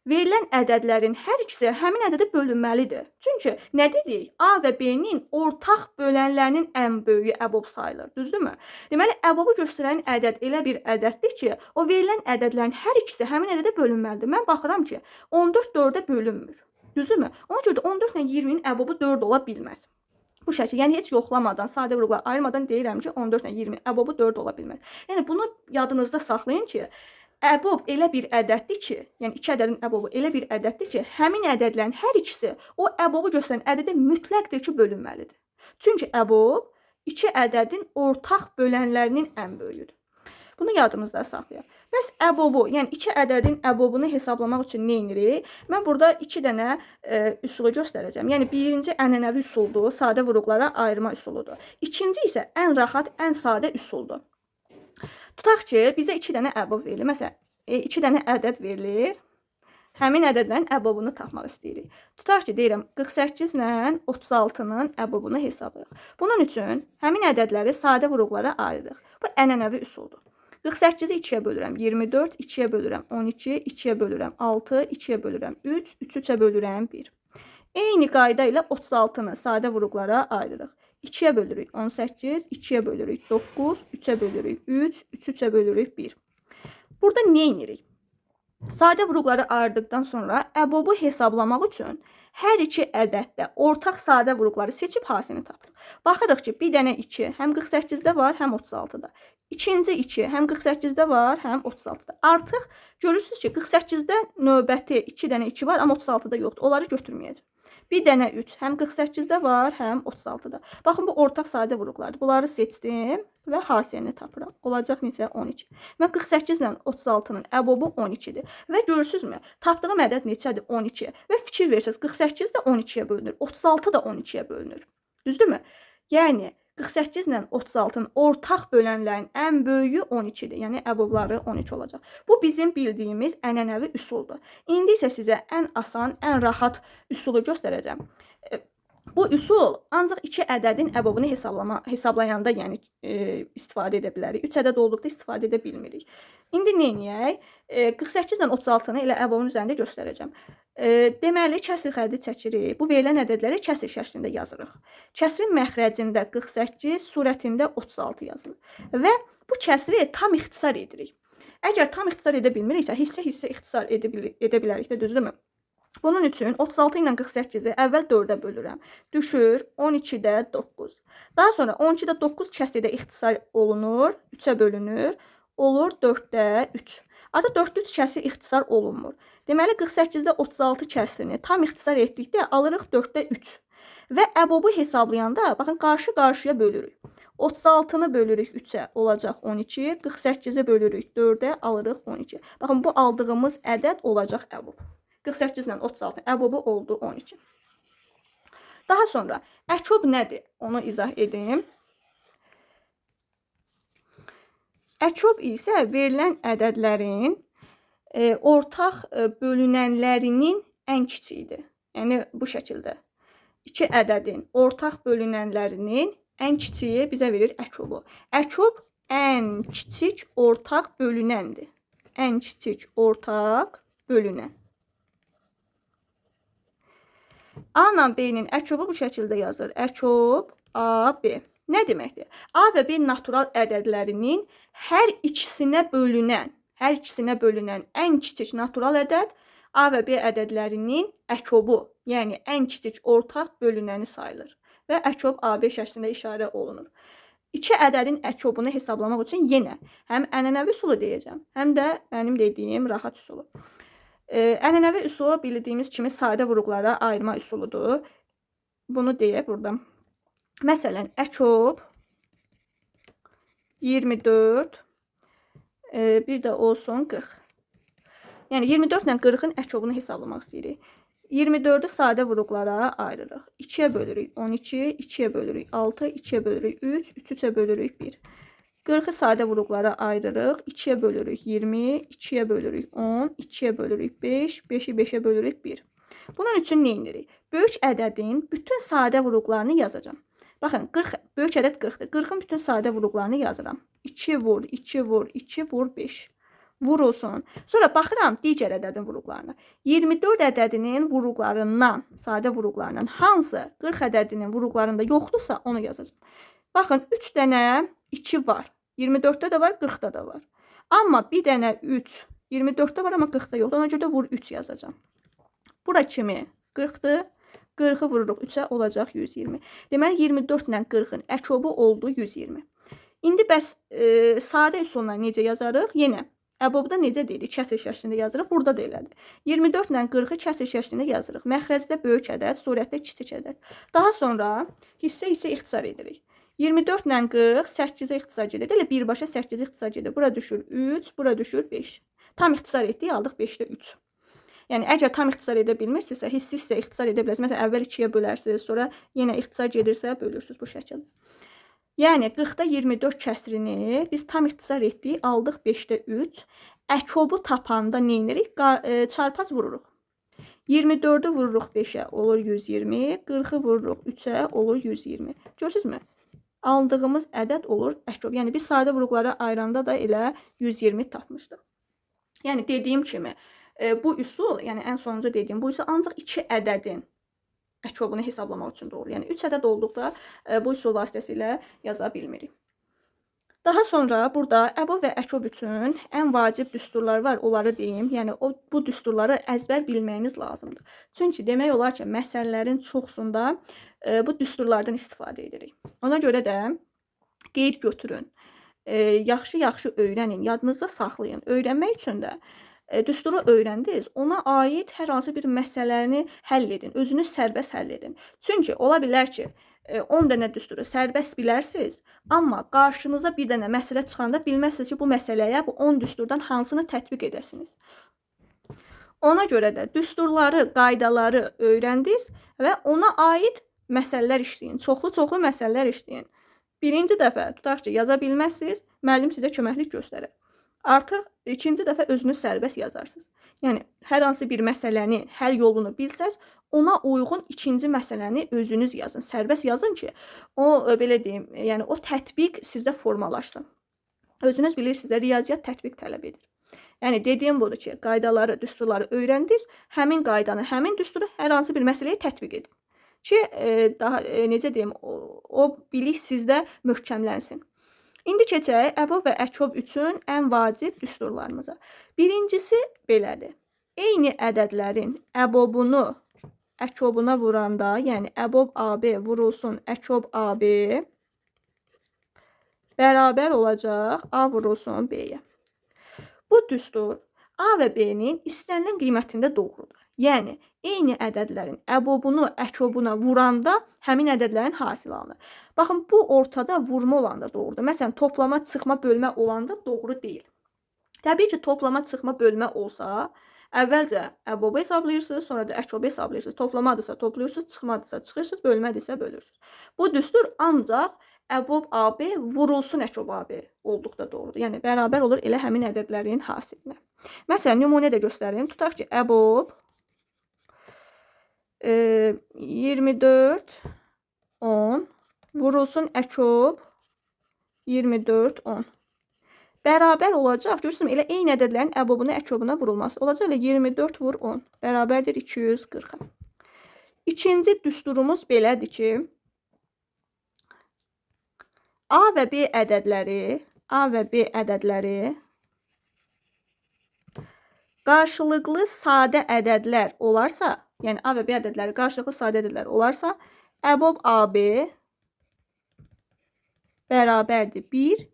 verilən ədədlərin hər ikisi həmin ədədə bölünməlidir. Çünki nə dedik? A və B-nin ortaq bölənlərinin ən böyüyü əbob sayılır. Düzdürmü? Deməli, əbobu göstərən ədəd elə bir ədəddir ki, o verilən ədədlərin hər ikisi həmin ədədə bölünməlidir. Mən baxıram ki, 14 4-ə bölünmür. Düzdürmü? Ona görə də 14 ilə 20-nin əbobu 4 ola bilməz. Bu şəkil, yəni heç yoxlamadan, sadə vurğular ayırmadan deyirəm ki, 14 ilə 20-nin əbobu 4 ola bilməz. Yəni, bunu yadınızda saxlayın ki, əbob elə bir ədəddir ki, yəni 2 ədədin əbobu elə bir ədəddir ki, həmin ədədlərin hər ikisi o əbobu göstərən ədədə mütləqdir ki, bölünməlidir. Çünki əbob 2 ədədin ortaq bölənlərinin ən böyüyüdür. Bunu yadımızda saxlayaq. Bəs əbobu, yəni 2 ədədin əbobunu hesablamaq üçün nə edirik? Mən burada 2 dənə üsulu göstərəcəm. Yəni, birinci ənənəvi üsuldur, sadə vurğulara ayırma üsuludur. İkinci isə ən rahat, ən sadə üsuldur. Tutaq ki, bizə 2 dənə əbob verilir. Məsələn, 2 dənə ədəd verilir. Həmin ədədlərin əbobunu tapmaq istəyirik. Tutaq ki, deyirəm, 48 ilə 36-nın əbobunu hesablayaq. Bunun üçün həmin ədədləri sadə vurğulara ayırırıq. Bu ənənəvi üsuldur. 48-i 2-yə bölürəm 24, 2-yə bölürəm 12, 2-yə bölürəm 6, 2-yə bölürəm 3, 3-ə bölürəm 1. Eyni qayda ilə 36-nı sadə vuruqlara ayırırıq. 2-yə bölürük 18, 2-yə bölürük 9, 3-ə bölürük 3, 3-ə bölürük 1. Burada nə edirik? Sadə vuruqları ayırdıqdan sonra əbobu hesablamaq üçün hər iki ədəddə ortaq sadə vuruqları seçib hasini tapırıq. Baxırıq ki, bir dənə 2 həm 48-də var, həm 36-da. İkinci 2 həm 48-də var, həm 36-da. Artıq görürsünüz ki, 48-də növbəti 2 dənə 2 var, amma 36-da yoxdur. Onları götürməyəcəm. Bir dənə 3 həm 48-də var, həm 36-da. Baxın, bu ortaq sadə vuruqlardır. Bunları seçdim və hasilini tapıram. Olacaq necə? 12. Mən 48 ilə 36-nın əbobu 12-dir. Və görürsünüzmü? Tapdığım ədəd neçədir? 12. Və fikir verirsiniz, 48 də 12-yə bölünür, 36 da 12-yə bölünür. Düzdürmü? Yəni 48 ilə 36-nın ortaq bölənlərin ən böyüyü 12-dir. Yəni əbobları 12 olacaq. Bu bizim bildiyimiz ənənəvi üsuldur. İndi isə sizə ən asan, ən rahat üsulu göstərəcəm. Bu üsul ancaq 2 ədədin əbobunu hesablayanda yəni istifadə edə bilərik. 3 ədəd olduqda istifadə edə bilmirik. İndi nə edək? 48 ilə 36-nı elə əbobun üzərində göstərəcəm. Deməli, kəsr xətti çəkirik. Bu verilən ədədləri kəsr şəklində yazırıq. Kəsrin məxrəcində 48, surətində 36 yazılır. Və bu kəsri tam ixtisar edirik. Əgər tam ixtisar edə bilmiriksə, hissə-hissə ixtisar edə bilərik də, düzdürmü? Bunun üçün 36 ilə 48-i əvvəl 4-ə bölürəm. Düşür 12-də 9. Daha sonra 12-də 9 kəsrdə ixtisar olunur, 3-ə bölünür, olur 4-də 3. Artıq 4-də 3 kəsri ixtisar olunmur. Deməli, 48-də 36 kəsrini tam ixtisar etdikdə alırıq 4-də 3. Və əbobu hesablayanda, baxın, qarşı-qarşıya bölürük. 36-nı bölürük 3-ə, olacaq 12. 48-i bölürük 4-ə, alırıq 12. Baxın, bu aldığımız ədəd olacaq əbob. 48 ilə 36 əbobu oldu 12. Daha sonra əkob nədir? Onu izah edeyim. Əkob isə verilən ədədlərin ortaq bölünənlərinin ən kiçiyidir. Yəni bu şəkildə. 2 ədədin ortaq bölünənlərinin ən kiçiyi bizə verir əkobu. Əkob ən kiçik ortaq bölünəndir. Ən kiçik ortaq bölünən. A ilə B-nin əkobu bu şəkildə yazılır. Əkob A, B. Nə deməkdir? A və B natural ədədlərinin hər ikisinə bölünən ən kiçik natural ədəd A və B ədədlərinin əkobu, yəni ən kiçik ortaq bölünəni sayılır. Və əkob AB şəklində işarə olunur. 2 ədədin əkobunu hesablamaq üçün yenə həm ənənəvi üsulu deyəcəm, həm də mənim dediyim rahat üsulu. Ənənəvi üsul bildiyimiz kimi sadə vuruqlara ayırma üsuludur. Bunu deyək burada. Məsələn, əkob 24, bir də olsun 40. Yəni 24 ilə 40-ın əkobunu hesablamaq istəyirik. 24-ü sadə vuruqlara ayırırıq. 2-yə bölürük 12, 2-yə bölürük 6, 2-yə bölürük 3, 3-ə bölürük 1. 40-ı sadə vuruqlara ayırırıq. 2-yə bölürük 20, 2-yə bölürük 10, 2-yə bölürük 5, 5-i 5-ə bölürük 1. Bunun üçün nə edirik? Böyük ədədin bütün sadə vuruqlarını yazacağam. Baxın, 40, böyük ədəd 40-dır. 40-ın bütün sadə vuruqlarını yazıram. 2 vur, 2 vur, 2 vur, 5. Vurulsun. Sonra baxıram digər ədədin vuruqlarına. 24 ədədinin vuruqlarından, sadə vuruqlarından hansı 40 ədədinin vuruqlarında yoxdursa onu yazacağım. Baxın, 3 dənə 2 var. 24-də də var, 40-da da var. Amma bir dənə 3, 24-də var, amma 40-da yoxdur. Ona görə də vur 3 yazacağım. Bura kimi 40-dır. 40-ı vururuq 3-ə, olacaq 120. Deməli, 24 ilə 40-ın əkobu oldu 120. İndi bəs sadə üsulla necə yazarıq? Yenə əbobda necə deyirik? Kəsr şəklində yazırıq. Burada da elədir. 24 ilə 40-ı kəsr şəklində yazırıq. Məxrəcdə böyük ədəd, surətdə kiçik ədəd. Daha sonra hissə-hissə ixtisar edirik. 24 ilə 40 8-ə ixtisar gedir. Elə birbaşa 8-ə ixtisar gedir. Bura düşür 3, bura düşür 5. Tam ixtisar etdik, aldıq 5-də 3. Yəni, əgər tam ixtisar edə bilmirsinizsə, hissə ixtisar edə bilərsiniz. Məsələn, əvvəl 2-yə bölərsiniz, sonra yenə ixtisar gedirsə, bölürsünüz bu şəkildə. Yəni, 40-da 24 kəsrini biz tam ixtisar etdik, aldıq 5-də 3. Əkobu tapanda nə edirik? Çarpaz vururuq. 24-ü vururuq 5-ə, olur 120. 40-ı vururuq 3-ə, olur 120. Görürsünüzmü? aldığımız ədəd olur əkov. Yəni biz sadə vurğulara ayıranda da elə 120 tapmışdıq. Yəni dediyim kimi bu üsul, yəni ən sonuncu dediyim bu üsul ancaq 2 ədədin əkovunu hesablamaq üçün doğru. Yəni 3 ədəd olduqda bu üsul vasitəsilə yaza bilmirik. Daha sonra burada əbov və əkov üçün ən vacib düsturlar var, onları deyim. Yəni bu düsturları əzbər bilməyiniz lazımdır. Çünki demək olar ki, məsələlərin çoxsunda bu düsturlardan istifadə edirik. Ona görə də qeyd götürün, yaxşı-yaxşı öyrənin, yadınızda saxlayın. Öyrənmək üçün də düsturu öyrəndiniz, ona aid hər hansı bir məsələni həll edin, özünüz sərbəst həll edin. Çünki ola bilər ki, 10 dənə düsturu sərbəst bilərsiniz, amma qarşınıza bir dənə məsələ çıxanda bilməzsiniz ki, bu məsələyə bu 10 düsturdan hansını tətbiq edəsiniz. Ona görə də düsturları, qaydaları öyrəndiniz və ona aid məsələlər işləyin. Çoxlu məsələlər işləyin. Birinci dəfə tutaq ki, yaza bilməzsiniz, müəllim sizə köməklik göstərər. Artıq ikinci dəfə özünüz sərbəst yazarsınız. Yəni, hər hansı bir məsələnin həll yolunu bilsəz, ona uyğun ikinci məsələni özünüz yazın. Sərbəst yazın ki, o, belə deyim, yəni o tətbiq sizdə formalaşsın. Özünüz bilirsiniz də, riyaziyyat tətbiq tələb edir. Yəni, dediyim budur ki, qaydaları, düsturları öyrəndiniz, həmin qaydanı, həmin düsturu hər hansı bir məsələyə tətbiq edin. Ki, daha, necə deyim, o bilik sizdə möhkəmlənsin. İndi keçək əbov və əkov üçün ən vacib düsturlarımıza. Birincisi belədir. Eyni ədədlərin əbobunu əkovuna vuranda, yəni əbob AB vurulsun əkov AB bərabər olacaq A vurulsun B-yə. Bu düstur A və B-nin istənilən qiymətində doğrudur. Yəni, eyni ədədlərin əbobunu əkovuna vuranda həmin ədədlərin hasili alınır. Baxın, bu ortada vurma olanda doğrudur. Məsələn, toplama, çıxma, bölmə olanda doğru deyil. Təbii ki, toplama, çıxma, bölmə olsa, əvvəlcə əbobu hesablayırsınız, sonra da əkobu hesablayırsınız. Toplamadırsa toplayırsınız, çıxmadırsa çıxırsınız, bölmədirsə bölürsünüz. Bu düstur ancaq əbob AB vurulsun əkov AB olduqda doğrudur. Yəni, bərabər olur elə həmin ədədlərin hasilinə. Məsələn, nümunə də göstərim. Tutaq ki, əbob 24, 10 vurulsun əkov 24, 10. Bərabər olacaq. Görürsünüz, elə eyni ədədlərin əbobuna, əkovuna vurulması. Olacaq elə 24 vur 10. Bərabərdir 240. İkinci düsturumuz belədir ki, A və B ədədləri qarşılıqlı sadə ədədlər olarsa, yəni A və B ədədləri qarşılıqlı sadə ədədlər olarsa, əbob AB bərabərdir 1,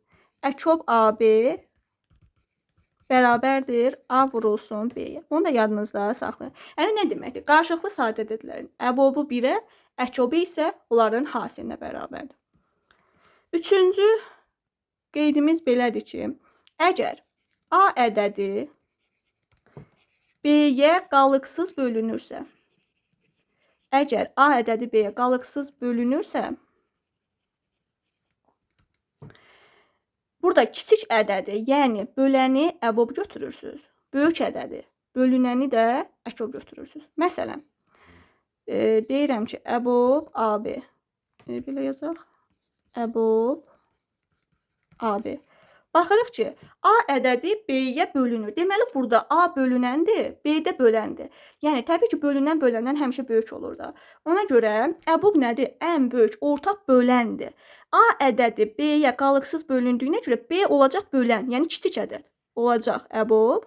əkov AB bərabərdir A vurulsun B-yə. Onu da yadınızda saxlayın. Yəni, nə deməkdir? Qarşılıqlı sadə ədədlərin əbobu 1-ə, əkobu isə onların hasilinə bərabərdir. Üçüncü qeydimiz belədir ki, əgər A ədədi B-yə qalıqsız bölünürsə, burada kiçik ədədi, yəni böləni əbob götürürsünüz. Böyük ədədi, bölünəni də əkov götürürsünüz. Məsələn, deyirəm ki, əbob AB. Belə yazaq. Əbob AB. Baxırıq ki, A ədədi B-yə bölünür. Deməli, burada A bölünəndir, B də böləndir. Yəni, təbii ki, bölündən həmişə böyük olur da. Ona görə əbob nədir? Ən böyük, ortaq böləndir. A ədədi B-yə qalıqsız bölündüyünə görə B olacaq bölən, yəni kiçik ədəd olacaq əbob.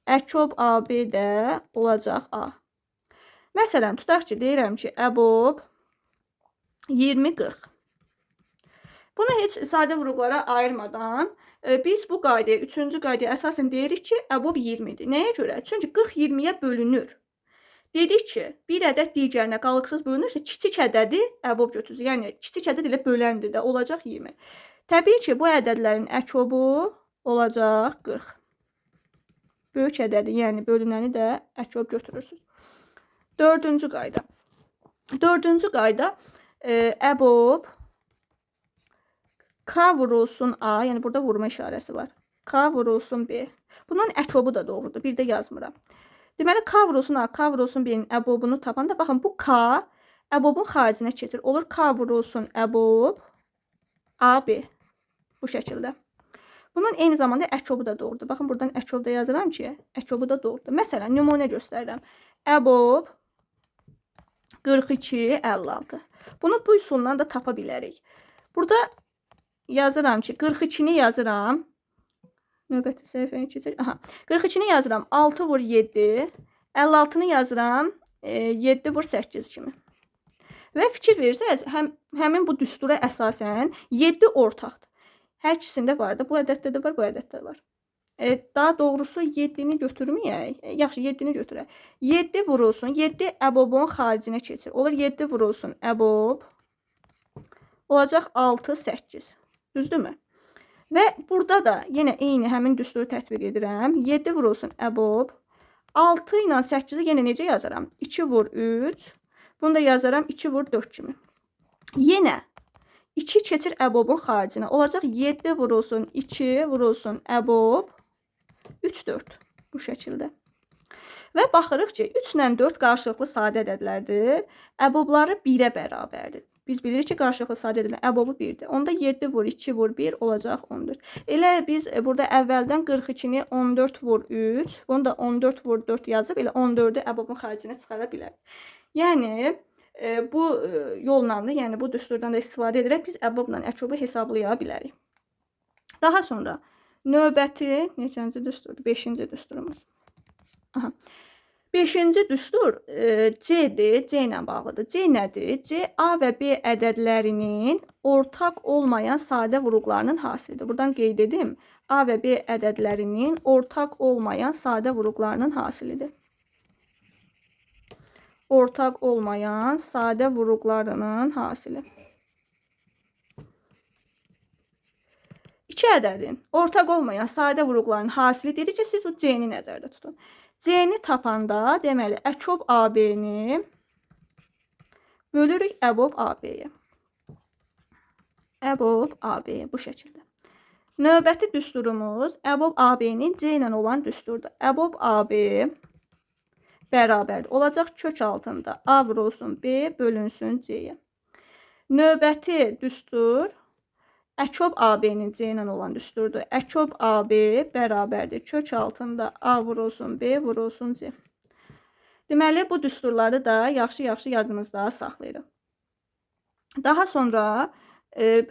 Əkov AB də olacaq A. Məsələn, tutaq ki, deyirəm ki, əbob 20-40. Bunu heç sadə vurğulara ayırmadan biz bu qaydaya, üçüncü qaydaya əsasən deyirik ki, əbob 20-dir. Nəyə görə? Çünki 40 20-yə bölünür. Dedik ki, bir ədəd digərinə qalıqsız bölünürsə, kiçik ədədi əbob götürürüz. Yəni, kiçik ədəd ilə böləndir də, olacaq 20. Təbii ki, bu ədədlərin əkobu olacaq 40. Böyük ədədi, yəni bölünəni də əkob götürürsünüz. Dördüncü qayda. Dördüncü qayda əbob K vurulsun A, yəni burada vurma işarəsi var. K vurulsun B. Bunun əkobu da doğrudur, bir də yazmıram. Deməli, K vurulsun A, K vurulsun B-nin əbobunu tapanda, baxın, bu K əbobun xaricinə keçir. Olur K vurulsun əbob AB. Bu şəkildə. Bunun eyni zamanda əkobu da doğrudur. Baxın, buradan əkob da yazıram ki, əkobu da doğrudur. Məsələn, nümunə göstərirəm. Əbob 42, 56. Bunu bu üsuldan da tapa bilərik. Burada yazıram ki, 42-ni yazıram. Növbəti səhifəyə keçir. Aha. 42-ni yazıram 6 vur 7. 56-nı yazıram 7 vur 8 kimi. Və fikir verirsəz, həmin bu düstura əsasən 7 ortaqdır. Hər ikisində var da, bu ədəddə də var, bu ədəddə də var. Daha doğrusu 7-ni götürməyək. Yaxşı, 7-ni götürək. 7 vurulsun, 7 əbobun xaricinə keçir. Olur 7 vurulsun əbob. Olacaq 6, 8. Düzdürmü? Və burada da yenə eyni həmin düsturu tətbiq edirəm. 7 vurulsun əbob. 6 ilə 8-i yenə necə yazaram? 2 vur 3. Bunu da yazaram 2 vur 4 kimi. Yenə 2 keçir əbobun xaricinə. Olacaq 7 vurulsun 2 vurulsun əbob 3, 4. Bu şəkildə. Və baxırıq ki, 3 ilə 4 qarşılıqlı sadə ədədlərdir. Əbobları 1-ə bərabərdir. Biz bilirik ki, qarşılıqlı sadə ədədlərin əbobu 1-dir. Onda 7 vur 2 vur 1 olacaq 14. Elə biz burada əvvəldən 42-ni 14 vur 3, bunu da 14 vur 4 yazıb, elə 14-ü əbobun xaricinə çıxara bilərik. Yəni, bu yolla da, yəni bu düsturdan da istifadə edərək biz əbobla əkobu hesablaya bilərik. Daha sonra növbəti neçənci düsturdur? 5-ci düsturumuz. Aha. 5-ci düstur C'dir, C ilə bağlıdır. C nədir? C A və B ədədlərinin ortaq olmayan sadə vuruqlarının hasilidir. Buradan qeyd edim. A və B ədədlərinin ortaq olmayan sadə vuruqlarının hasilidir. Ortaq olmayan sadə vuruqlarının hasili. 2 ədədin ortaq olmayan sadə vuruqlarının hasili dedikcə siz bu C-ni nəzərdə tutun. C-ni tapanda deməli əkob AB-ni bölürük əbob AB-yə. Əbob AB bu şəkildə. Növbəti düsturumuz əbob AB-nin C ilə olan düsturdur. Əbob AB bərabərdir. Olacaq kök altında A vurulsun B bölünsün C-yə. Növbəti düstur əkob AB-nin C ilə olan düsturdur. Əkob AB bərabərdir. Kök altında A vurulsun B vurulsun C. Deməli, bu düsturları da yaxşı-yaxşı yadımızda saxlayırıq. Daha sonra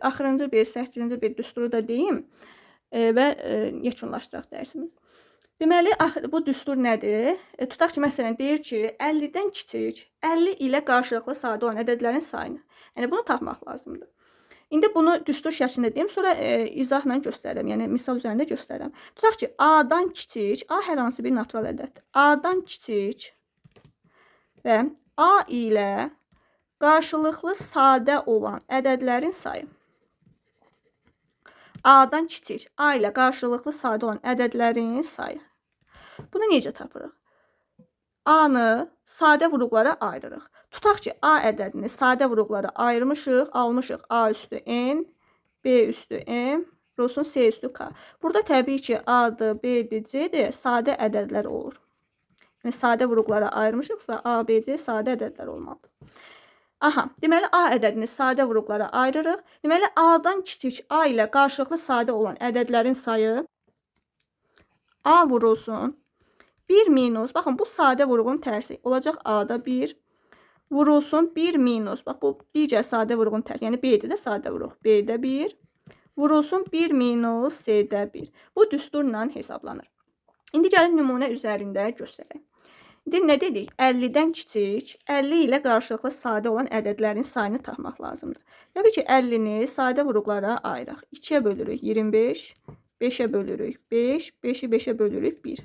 axırıncı bir, 8-ci bir düsturu da deyim və yekunlaşdıraq dərsimiz. Deməli, bu düstur nədir? Tutaq ki, məsələn, deyir ki, 50-dən kiçik, 50 ilə qarşılıqlı sadə olan ədədlərin sayını. Yəni, bunu tapmaq lazımdır. İndi bunu düstur şəklində deyim, sonra izahla göstərirəm, yəni misal üzərində göstərirəm. Tutaq ki, A-dan kiçik, A hər hansı bir natural ədəddir. A-dan kiçik və A ilə qarşılıqlı sadə olan ədədlərin sayı. A-dan kiçik, A ilə qarşılıqlı sadə olan ədədlərin sayı. Bunu necə tapırıq? A-nı sadə vuruqlara ayırırıq. Tutaq ki, A ədədini sadə vuruqlara ayırmışıq, almışıq A üstü N, B üstü M, olsun C üstü K. Burada təbii ki, A-dır, B-dir, C-dir, sadə ədədlər olur. Yəni, sadə vuruqlara ayırmışıqsa, A, B, C sadə ədədlər olmalıdır. Aha, deməli, A ədədini sadə vuruqlara ayırırıq. Deməli, A-dan kiçik A ilə qarşılıqlı sadə olan ədədlərin sayı A vurulsun 1 minus, baxın, bu sadə vuruğun tərsi olacaq A-da 1 vurulsun 1 minus, bax, bu digər sadə vuruğun tərsi, yəni B-də də sadə vuruq, B-də 1 vurulsun 1 minus C-də 1. Bu düsturla hesablanır. İndi gəlin nümunə üzərində göstərək. İndi nə dedik? 50-dən kiçik, 50 ilə qarşılıqlı sadə olan ədədlərin sayını tapmaq lazımdır. Təbii ki, 50-ni sadə vuruqlara ayıraq. 2-yə bölürük 25, 5-ə bölürük 5, 5-i 5-ə bölürük 1.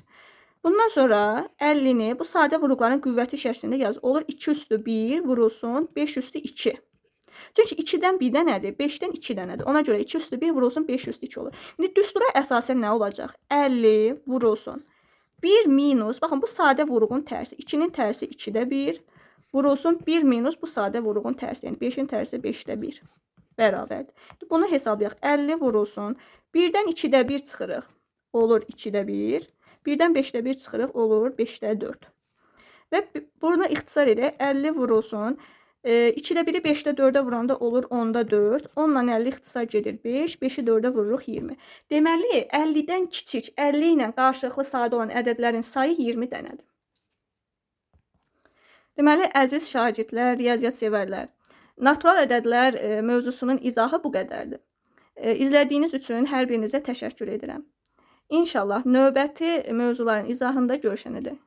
Bundan sonra 50-ni bu sadə vuruqların qüvvəti şəklində yaz. Olur 2 üstü 1 vurulsun 5 üstü 2. Çünki 2-dən 1-də nədir? 5-dən 2-də nədir? Ona görə 2 üstü 1 vurulsun 5 üstü 2 olur. İndi düstura əsasən nə olacaq? 50 vurulsun 1 minus, baxın, bu sadə vuruğun tərsi, 2-nin tərsi 2-də 1, vurulsun 1 minus bu sadə vuruğun tərsi, yəni 5-in tərsi 5-də 1 bərabərdir. Bunu hesablayaq, 50 vurulsun, 1-dən 2-də 1 çıxırıq, olur 2-də 1, 1-dən 5-də 1 çıxırıq, olur 5-də 4. Və bunu ixtisar edək, 50 vurulsun, 2-də 1-i 5-də 4-ə vuranda olur 10-da 4. 10-la 50 ixtisar gedir 5. 5-i 4-ə vururuq 20. Deməli, 50-dən kiçik, 50 ilə qarşılıqlı sayda olan ədədlərin sayı 20 dənədir. Deməli, əziz şagirdlər, riyaziyyat sevərlər, natural ədədlər mövzusunun izahı bu qədərdir. İzlədiyiniz üçün hər birinizə təşəkkür edirəm. İnşallah növbəti mövzuların izahında görüşənədək.